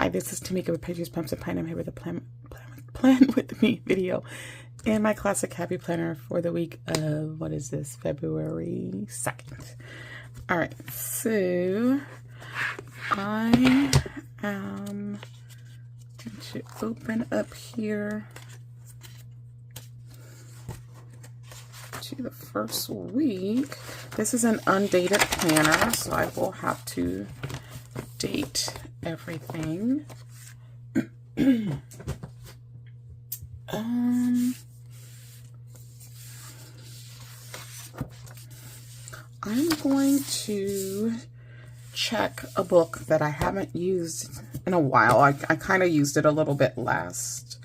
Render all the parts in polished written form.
Hi, this is Tamika with Pages, Pumps, and Pine. I'm here with a plan with me video and my classic happy planner for the week of, what is this, February 2nd. All right, so I am going to open up here to the first week. This is an undated planner, so I will have to date everything. I'm going to check a book that I haven't used in a while. I kind of used it a little bit last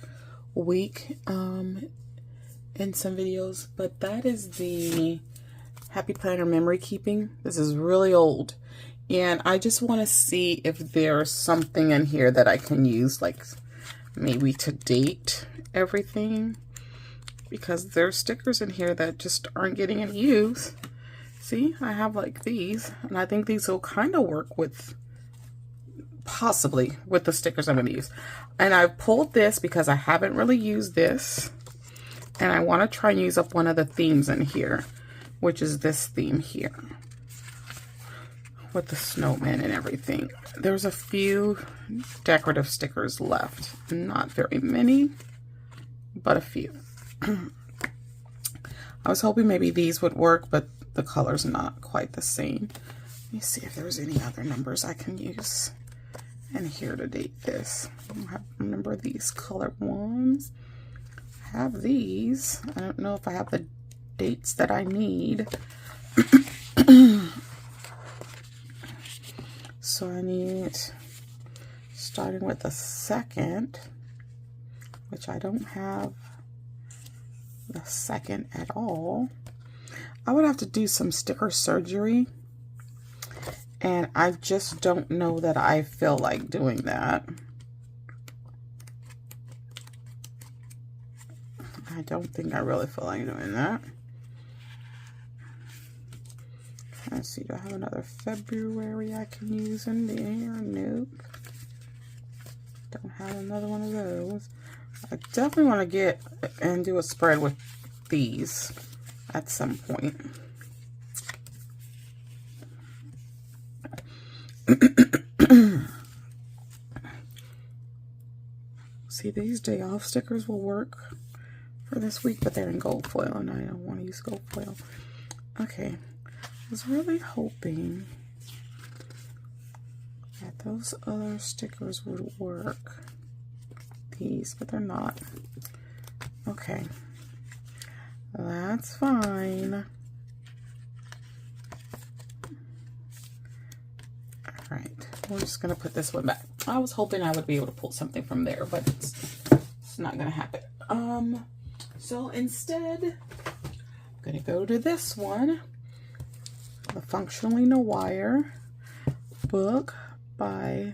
week in some videos, but that is the Happy Planner Memory Keeping. This is really old, and I just want to see if there's something in here that I can use, like maybe to date everything, because there's stickers in here that just aren't getting any use. See, I have like these, and I think these will kind of work with, possibly, with the stickers I'm going to use. And I pulled this because I haven't really used this, and I want to try and use up one of the themes in here, which is this theme here with the snowman and everything. There's a few decorative stickers left. Not very many, but a few. I was hoping maybe these would work, but the color's not quite the same. Let me see if there's any other numbers I can use in here to date this. I remember these colored ones. I have these. I don't know if I have the dates that I need. So I need, starting with the 2nd, which I don't have the 2nd at all. I would have to do some sticker surgery, and I just don't know that I feel like doing that. I don't think I really feel like doing that. Let's see, do I have another February I can use in there? Nope. Don't have another one of those. I definitely want to get and do a spread with these at some point. See, these day off stickers will work for this week, but they're in gold foil, and I don't want to use gold foil. Okay, I was really hoping that those other stickers would work. These, but they're not. Okay, that's fine. All right, we're just gonna put this one back. I was hoping I would be able to pull something from there, but it's not gonna happen. So instead, I'm gonna go to this one, the Functionally Noir book by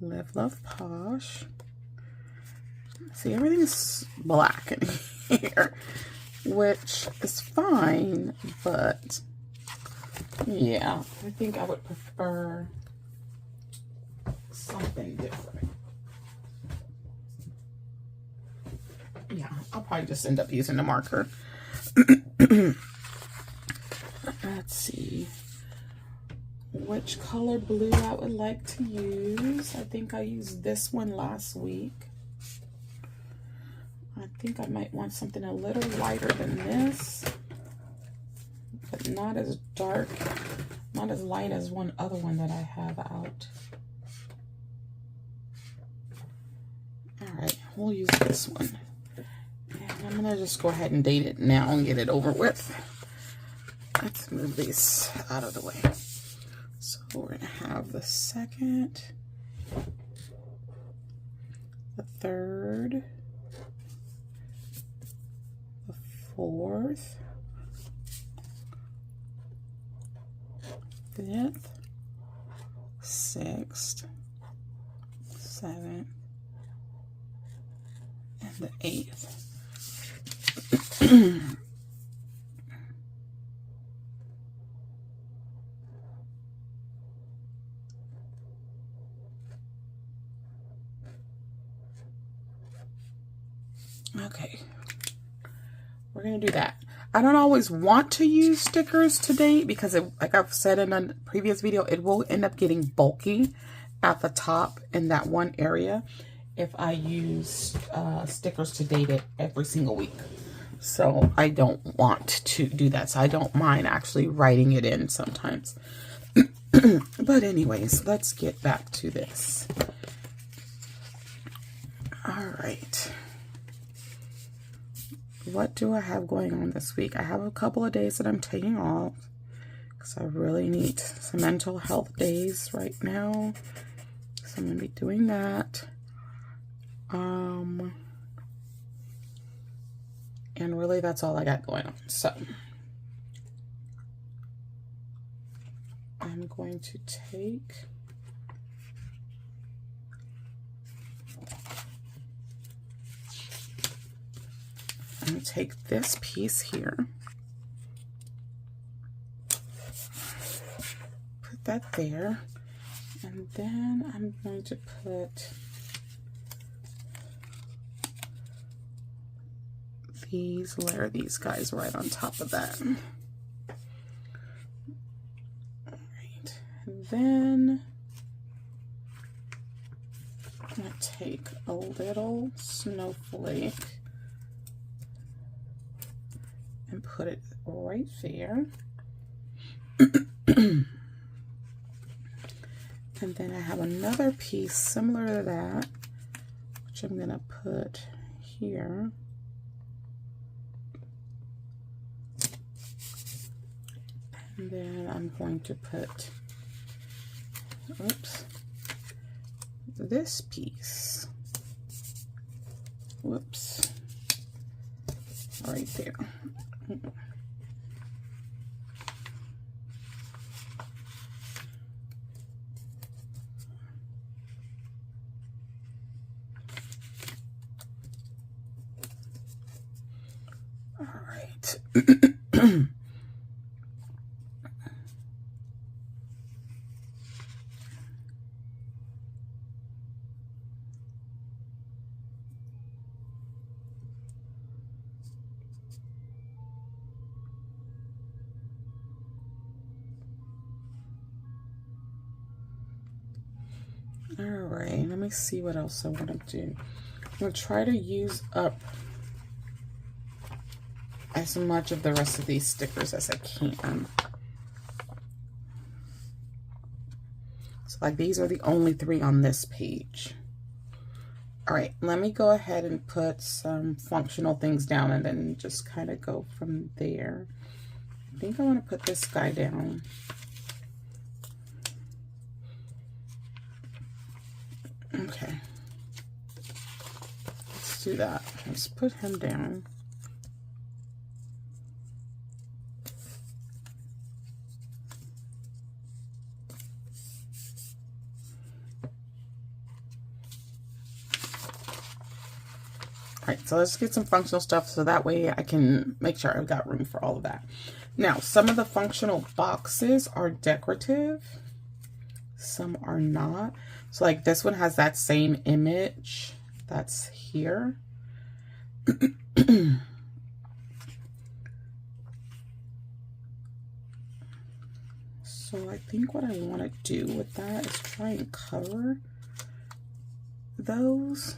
Live Love Posh. See, everything's black in here, which is fine, but yeah, I think I would prefer something different. Yeah, I'll probably just end up using the marker. Let's see which color blue I would like to use. I think I used this one last week. I think I might want something a little lighter than this, but not as dark, not as light as one other one that I have out. All right, we'll use this one. And I'm gonna just go ahead and date it now and get it over with. Let's move these out of the way. So we're gonna have the 2nd, the 3rd, the 4th, 5th, 6th, 7th, and the 8th. Okay, we're gonna do that. I don't always want to use stickers to date because it, like I've said in a previous video, it will end up getting bulky at the top in that one area if I use stickers to date it every single week. So I don't want to do that. So I don't mind actually writing it in sometimes. But anyways, let's get back to this. All right. What do I have going on this week? I have a couple of days that I'm taking off because I really need some mental health days right now. So I'm going to be doing that. And really that's all I got going on. So I'm going to take this piece here, put that there, and then I'm going to put layer these guys right on top of that. All right, and then I'm going to take a little snowflake and put it right there. And then I have another piece similar to that, which I'm going to put here. And then I'm going to put, oops, this piece, whoops, right there. All right. All right, let me see what else I want to do. I'm going to try to use up as much of the rest of these stickers as I can. So like these are the only 3 on this page. All right, let me go ahead and put some functional things down and then just kind of go from there. I think I want to put this guy down. Okay, let's do that. Let's put him down. All right, so let's get some functional stuff so that way I can make sure I've got room for all of that. Now, some of the functional boxes are decorative, some are not. So like this one has that same image that's here. So I think what I want to do with that is try and cover those.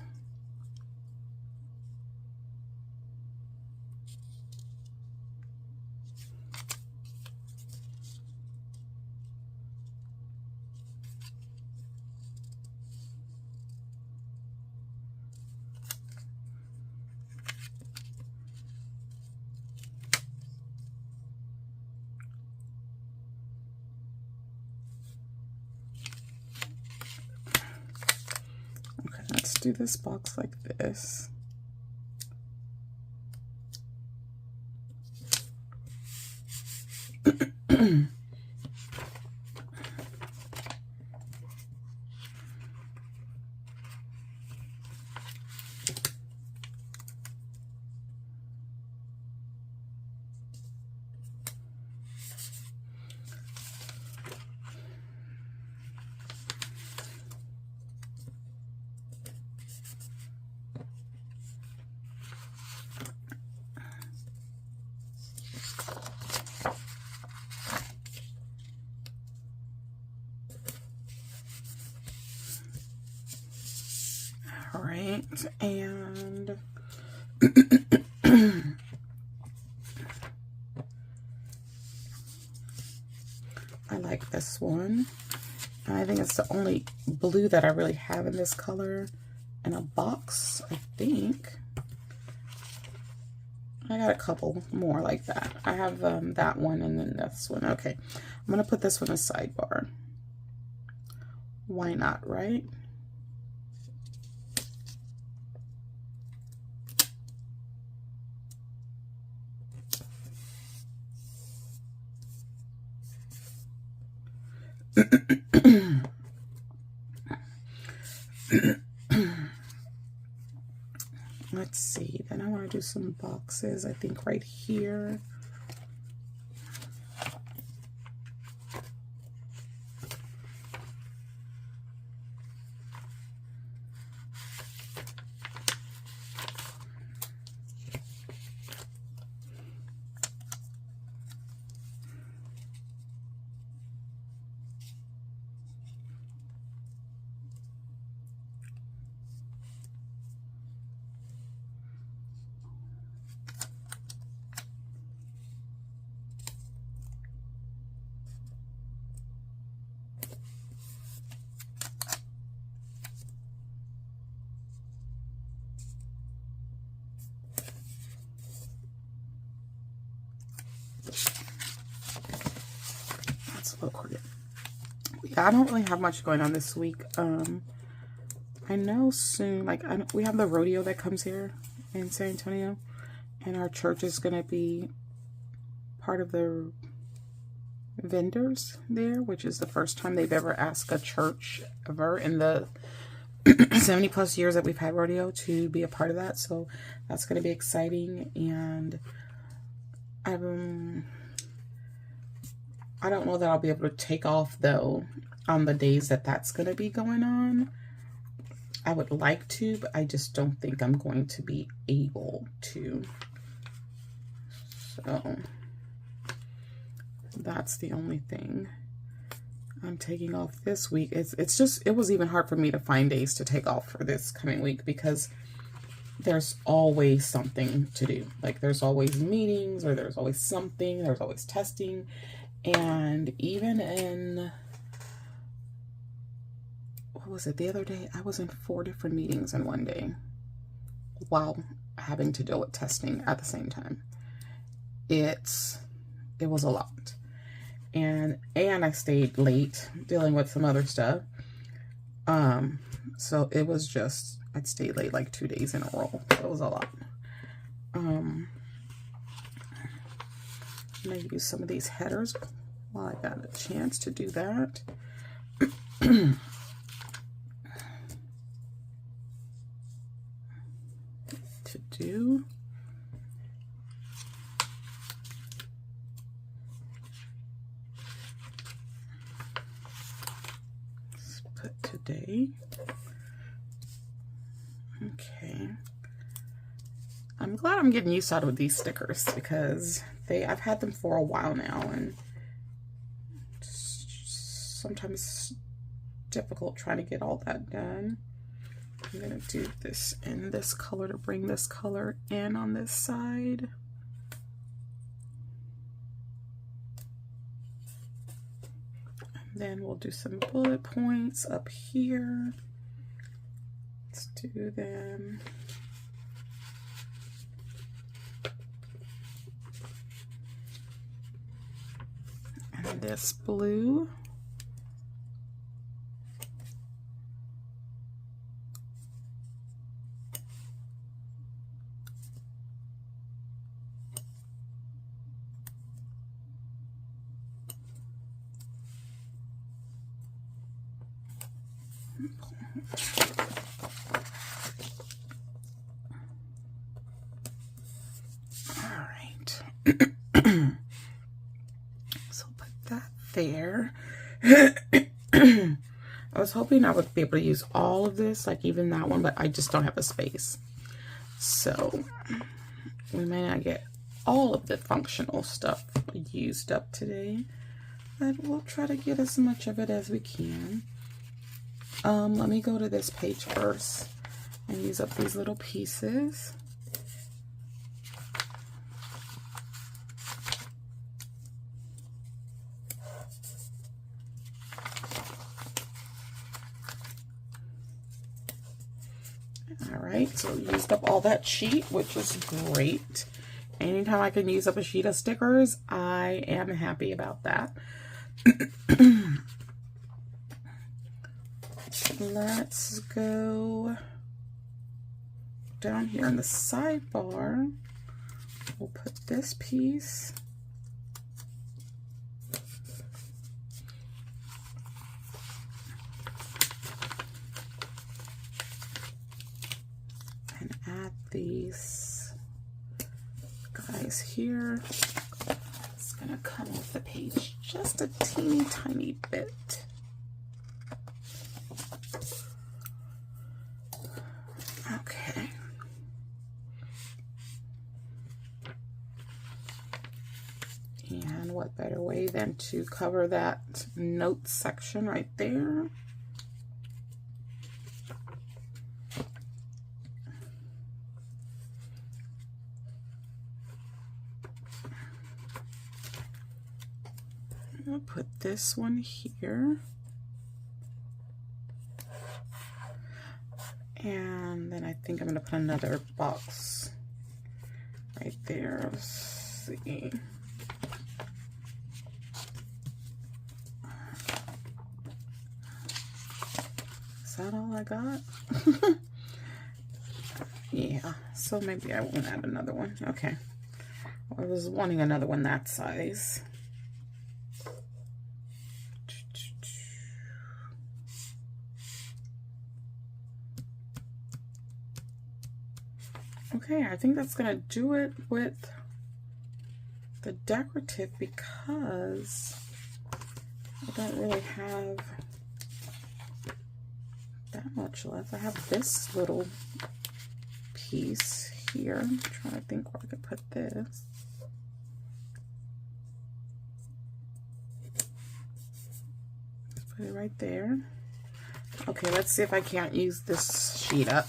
Do this box like this. right, and I like this one. I think it's the only blue that I really have in this color in a box, I think. I got a couple more like that. I have that one and then this one. Okay, I'm going to put this one in sidebar. Why not, right? Let's see, then I want to do some boxes, I think right here. Yeah, I don't really have much going on this week. I know soon, like, we have the rodeo that comes here in San Antonio, and our church is going to be part of the vendors there, which is the first time they've ever asked a church ever in the 70 plus years that we've had rodeo to be a part of that. So that's going to be exciting. And I don't know that I'll be able to take off though on the days that that's going to be going on. I would like to, but I just don't think I'm going to be able to. So that's the only thing I'm taking off this week. It's just, it was even hard for me to find days to take off for this coming week because there's always something to do. Like there's always meetings, or there's always something, there's always testing. And even in, what was it, the other day, I was in 4 different meetings in one day while having to deal with testing at the same time. It was a lot. And I stayed late dealing with some other stuff. So it was just, I'd stayed late like 2 days in a row. It was a lot. I'm gonna use some of these headers while I got a chance to do that. Let's put today. Okay. I'm glad I'm getting used to these stickers because I've had them for a while now, and sometimes it's difficult trying to get all that done. I'm going to do this in this color to bring this color in on this side. And then we'll do some bullet points up here. Let's do them. And this blue. So put that there. I was hoping I would be able to use all of this, like even that one, but I just don't have the space. So we may not get all of the functional stuff used up today, but we'll try to get as much of it as we can. Let me go to this page first and use up these little pieces. All right, so used up all that sheet, which is great. Anytime I can use up a sheet of stickers, I am happy about that. Let's go down here in the sidebar. We'll put this piece. And add these guys here. It's gonna come off the page just a teeny tiny bit. Okay. And what better way than to cover that notes section right there. I'll put this one here. And then I think I'm going to put another box right there. Let's see. Is that all I got? Yeah, so maybe I won't add another one. Okay. I was wanting another one that size. Okay, I think that's gonna do it with the decorative because I don't really have that much left. I have this little piece here. I'm trying to think where I could put this. Put it right there. Okay, let's see if I can't use this sheet up.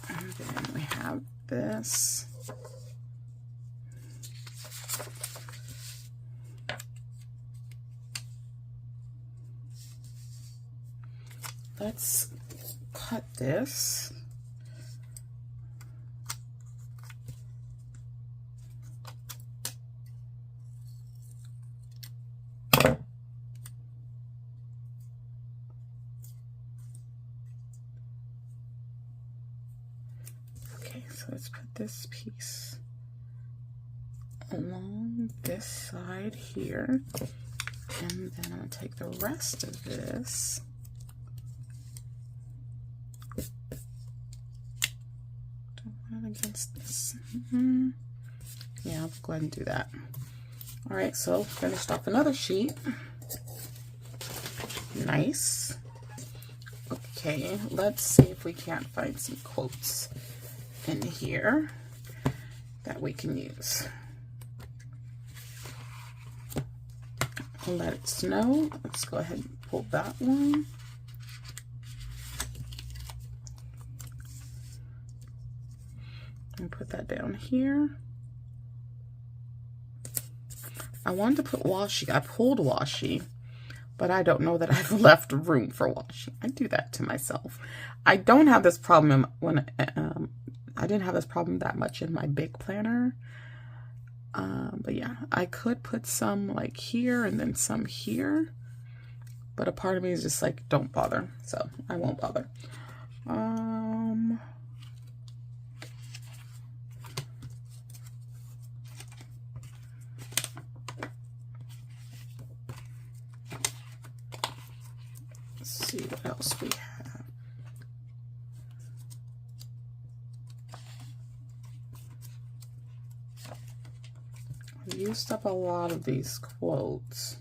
And then we have this. Let's cut this. Okay, so let's put this piece along this side here, and then I'll take the rest of this. Against this. Yeah, I'll go ahead and do that. All right, so finished off another sheet. Nice. Okay, let's see if we can't find some quotes in here that we can use. Let it snow. Let's go ahead and pull that one. And put that down here. I wanted to put washi. I pulled washi, but I don't know that I've left room for washi. I do that to myself. I don't have this problem when I didn't have this problem that much in my big planner. But yeah, I could put some like here and then some here, but a part of me is just like, don't bother. So I won't bother. See what else we have. I used up a lot of these quotes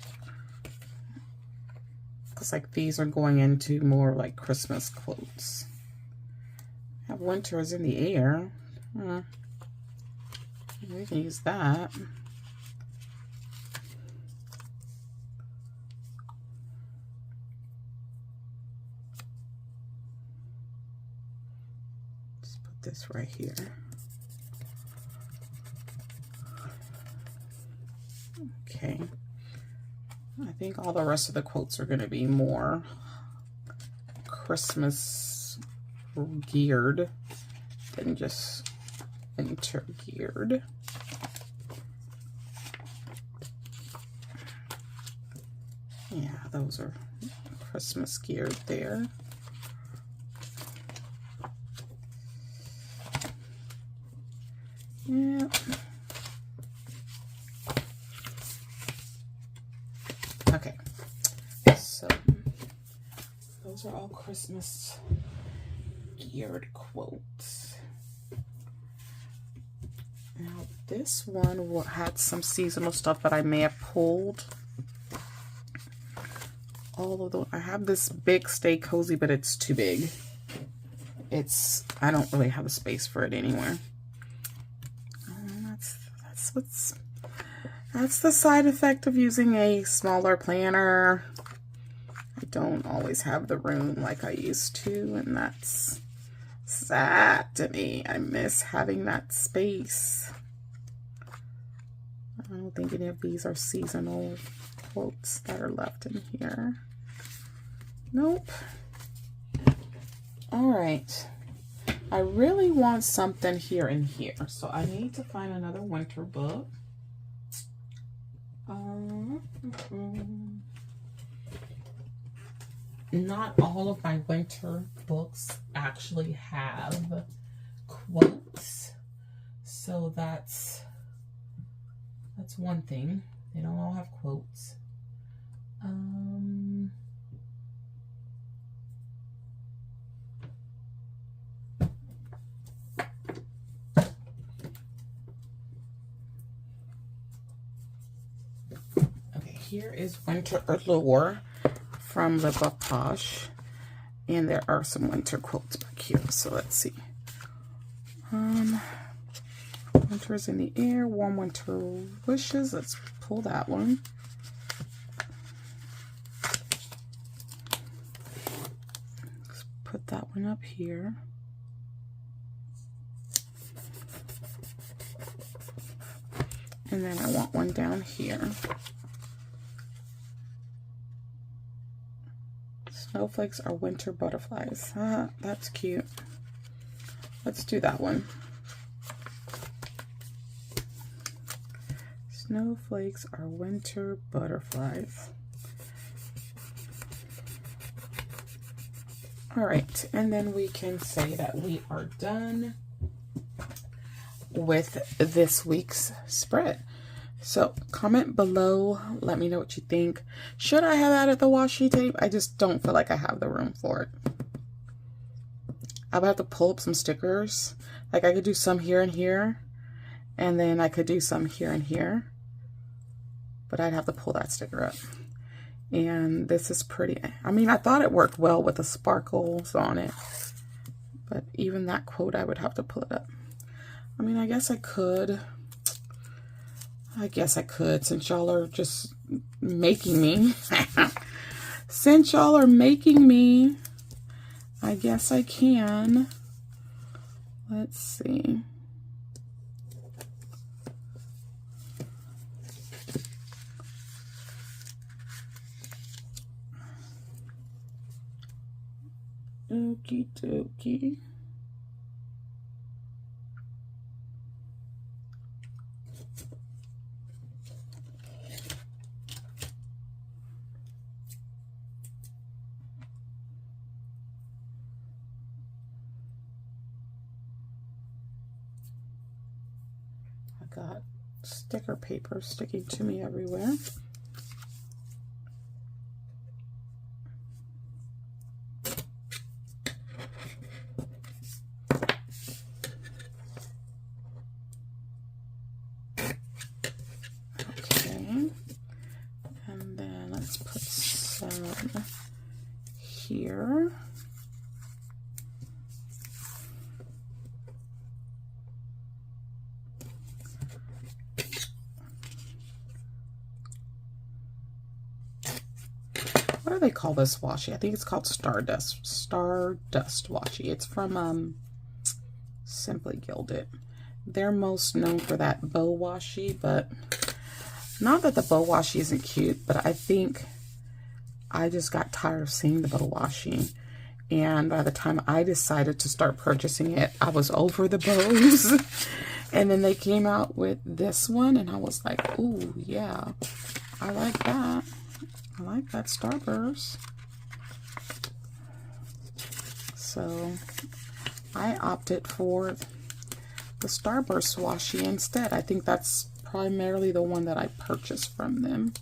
because like these are going into more like Christmas quotes. Winter is in the air. We can use that. this right here. Okay. I think all the rest of the quotes are going to be more Christmas geared than just winter geared. Yeah, those are Christmas geared there. Yeah. Okay, so those are all Christmas geared quotes. Now this one had some seasonal stuff that I may have pulled. All of the, I have this big Stay Cozy, but it's too big. I don't really have a space for it anywhere. That's the side effect of using a smaller planner. I don't always have the room like I used to, and that's sad to me. I miss having that space. I don't think any of these are seasonal quotes that are left in here. Nope. All right. I really want something here and here, so I need to find another winter book. Not all of my winter books actually have quotes, so that's one thing. They don't all have quotes. Here is Winter Allure from Le Book Posh, and there are some winter quotes back here. So let's see. Winter is in the air, warm winter wishes. Let's pull that one. Let's put that one up here. And then I want one down here. Snowflakes are winter butterflies. That's cute. Let's do that one. Snowflakes are winter butterflies. All right, and then we can say that we are done with this week's spread. So comment below, let me know what you think. Should I have added the washi tape? I just don't feel like I have the room for it. I would have to pull up some stickers. Like I could do some here and here, and then I could do some here and here, but I'd have to pull that sticker up. And this is pretty. I mean, I thought it worked well with the sparkles on it, but even that quote, I would have to pull it up. I mean, I guess I could, since y'all are just making me. Since y'all are making me, I guess I can. Let's see. Okie dokie. Got sticker paper sticking to me everywhere. Okay, and then let's put some here. What do they call this washi? I think it's called Stardust washi. It's from Simply Gilded. They're most known for that bow washi, but not that the bow washi isn't cute, but I think I just got tired of seeing the bow washi. And by the time I decided to start purchasing it, I was over the bows. And then they came out with this one, and I was like, ooh, yeah, I like that. I like that Starburst. So I opted for the Starburst washi instead. I think that's primarily the one that I purchased from them.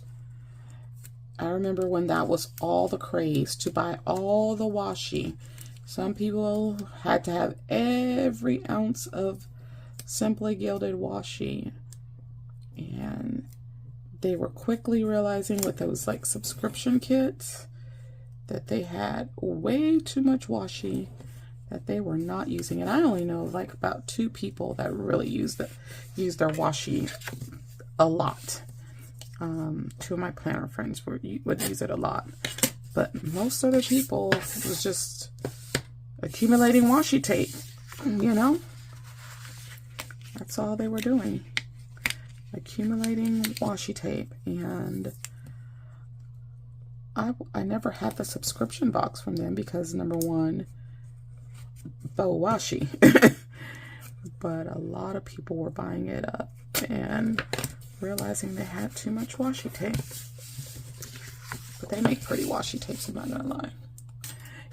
I remember when that was all the craze, to buy all the washi. Some people had to have every ounce of Simply Gilded washi. And they were quickly realizing with those like subscription kits that they had way too much washi that they were not using. And I only know like about 2 people that really use their washi a lot. 2 of my planner friends would use it a lot, but most other people was just accumulating washi tape, you know. That's all they were doing, accumulating washi tape. And I never had the subscription box from them because, number one, bow washi. But a lot of people were buying it up and realizing they had too much washi tape. But they make pretty washi tapes, I'm not gonna lie.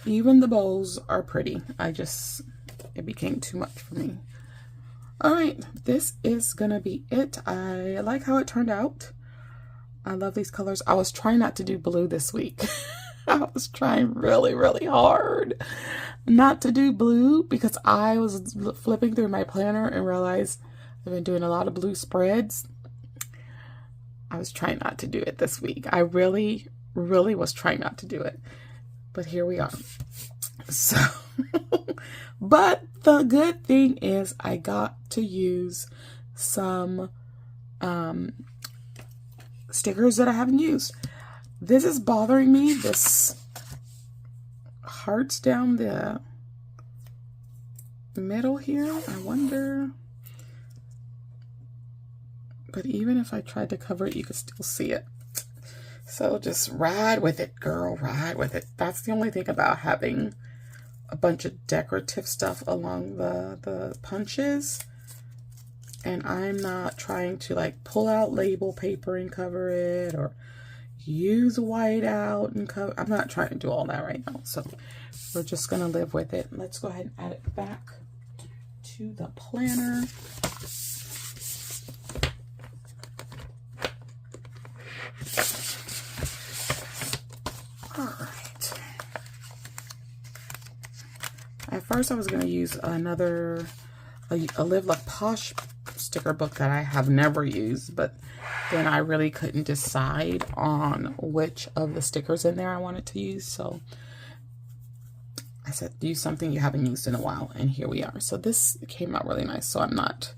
Even the bows are pretty. It became too much for me. Alright, this is gonna be it. I like how it turned out. I love these colors. I was trying not to do blue this week. I was trying really, really hard not to do blue because I was flipping through my planner and realized I've been doing a lot of blue spreads. I was trying not to do it this week. I really, really was trying not to do it. But here we are. So, but the good thing is I got to use some stickers that I haven't used. This is bothering me. This hearts down the middle here. I wonder... But even if I tried to cover it, you could still see it. So just ride with it, girl. Ride with it. That's the only thing about having a bunch of decorative stuff along the punches. And I'm not trying to like pull out label paper and cover it, or use white out and cover. I'm not trying to do all that right now. So we're just going to live with it. Let's go ahead and add it back to the planner. Alright. At first I was going to use a Live Like Posh sticker book that I have never used, but then I really couldn't decide on which of the stickers in there I wanted to use, so I said use something you haven't used in a while, and here we are. So this came out really nice, so I'm not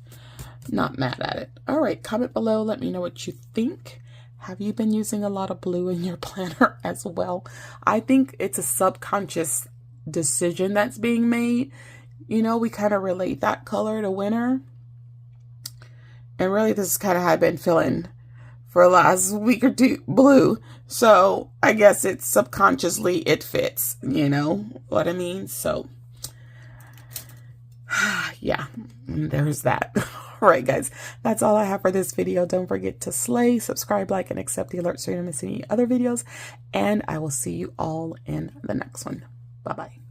mad at it. Alright, comment below, let me know what you think. Have you been using a lot of blue in your planner as well? I think it's a subconscious decision that's being made. You know, we kind of relate that color to winter. And really, this is kind of how I've been feeling for the last week or two, blue. So I guess it's subconsciously, it fits. You know what I mean? So, yeah, there's that. All right, guys, that's all I have for this video. Don't forget to slay, subscribe, like, and accept the alerts so you don't miss any other videos. And I will see you all in the next one. Bye-bye.